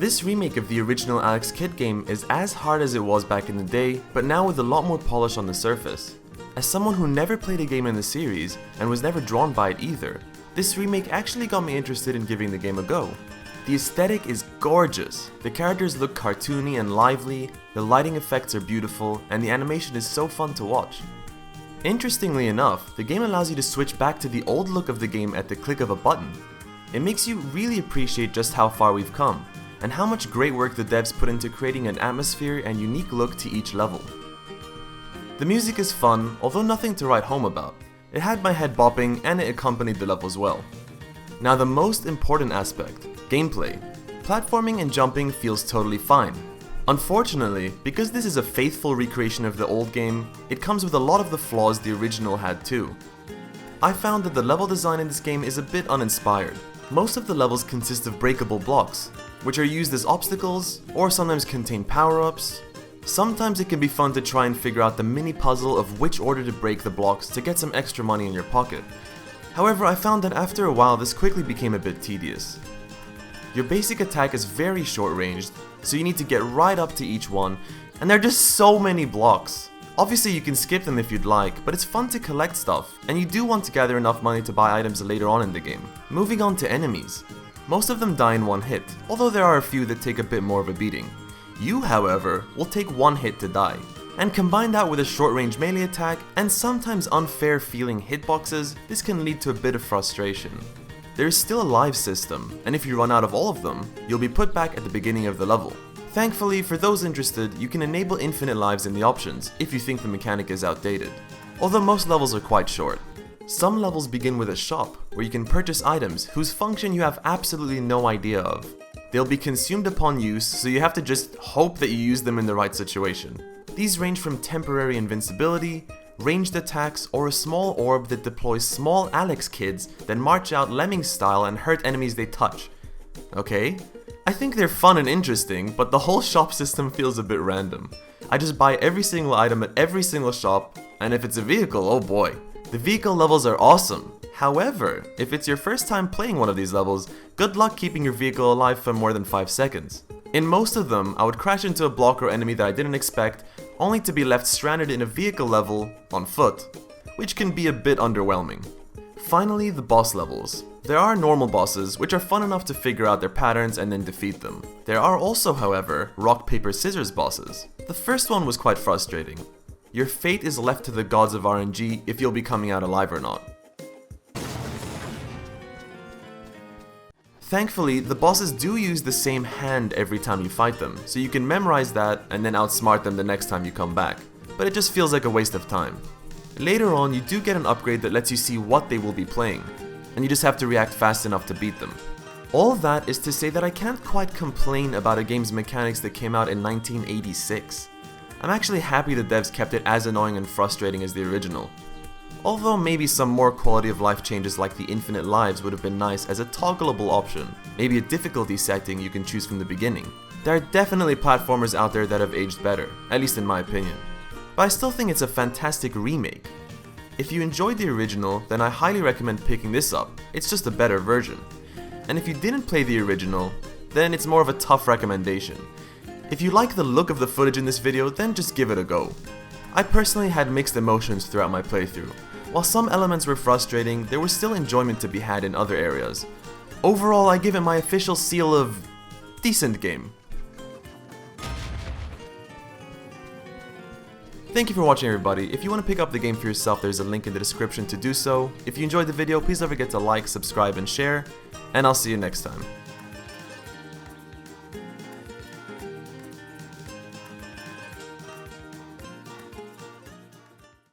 This remake of the original Alex Kidd game is as hard as it was back in the day, but now with a lot more polish on the surface. As someone who never played a game in the series, and was never drawn by it either, this remake actually got me interested in giving the game a go. The aesthetic is gorgeous, the characters look cartoony and lively, the lighting effects are beautiful, and the animation is so fun to watch. Interestingly enough, the game allows you to switch back to the old look of the game at the click of a button. It makes you really appreciate just how far we've come, and how much great work the devs put into creating an atmosphere and unique look to each level. The music is fun, although nothing to write home about. It had my head bopping and it accompanied the levels well. Now the most important aspect, gameplay. Platforming and jumping feels totally fine. Unfortunately, because this is a faithful recreation of the old game, it comes with a lot of the flaws the original had too. I found that the level design in this game is a bit uninspired. Most of the levels consist of breakable blocks, which are used as obstacles, or sometimes contain power-ups. Sometimes it can be fun to try and figure out the mini puzzle of which order to break the blocks to get some extra money in your pocket. However, I found that after a while this quickly became a bit tedious. Your basic attack is very short-ranged, so you need to get right up to each one, and there are just so many blocks. Obviously you can skip them if you'd like, but it's fun to collect stuff, and you do want to gather enough money to buy items later on in the game. Moving on to enemies. Most of them die in one hit, although there are a few that take a bit more of a beating. You, however, will take one hit to die, and combine that with a short-range melee attack and sometimes unfair feeling hitboxes, this can lead to a bit of frustration. There is still a life system, and if you run out of all of them, you'll be put back at the beginning of the level. Thankfully, for those interested, you can enable infinite lives in the options if you think the mechanic is outdated, although most levels are quite short. Some levels begin with a shop, where you can purchase items whose function you have absolutely no idea of. They'll be consumed upon use, so you have to just hope that you use them in the right situation. These range from temporary invincibility, ranged attacks, or a small orb that deploys small Alex Kidds that march out lemming style and hurt enemies they touch. Okay? I think they're fun and interesting, but the whole shop system feels a bit random. I just buy every single item at every single shop, and if it's a vehicle, oh boy. The vehicle levels are awesome. However, if it's your first time playing one of these levels, good luck keeping your vehicle alive for more than 5 seconds. In most of them, I would crash into a block or enemy that I didn't expect, only to be left stranded in a vehicle level on foot, which can be a bit underwhelming. Finally, the boss levels. There are normal bosses, which are fun enough to figure out their patterns and then defeat them. There are also, however, rock, paper, scissors bosses. The first one was quite frustrating. Your fate is left to the gods of RNG if you'll be coming out alive or not. Thankfully, the bosses do use the same hand every time you fight them, so you can memorize that and then outsmart them the next time you come back, but it just feels like a waste of time. Later on, you do get an upgrade that lets you see what they will be playing, and you just have to react fast enough to beat them. All that is to say that I can't quite complain about a game's mechanics that came out in 1986. I'm actually happy the devs kept it as annoying and frustrating as the original. Although maybe some more quality of life changes like the infinite lives would have been nice as a toggleable option, maybe a difficulty setting you can choose from the beginning. There are definitely platformers out there that have aged better, at least in my opinion. But I still think it's a fantastic remake. If you enjoyed the original, then I highly recommend picking this up, it's just a better version. And if you didn't play the original, then it's more of a tough recommendation. If you like the look of the footage in this video, then just give it a go. I personally had mixed emotions throughout my playthrough. While some elements were frustrating, there was still enjoyment to be had in other areas. Overall, I give it my official seal of decent game. Thank you for watching, everybody. If you want to pick up the game for yourself, there's a link in the description to do so. If you enjoyed the video, please don't forget to like, subscribe, and share, and I'll see you next time.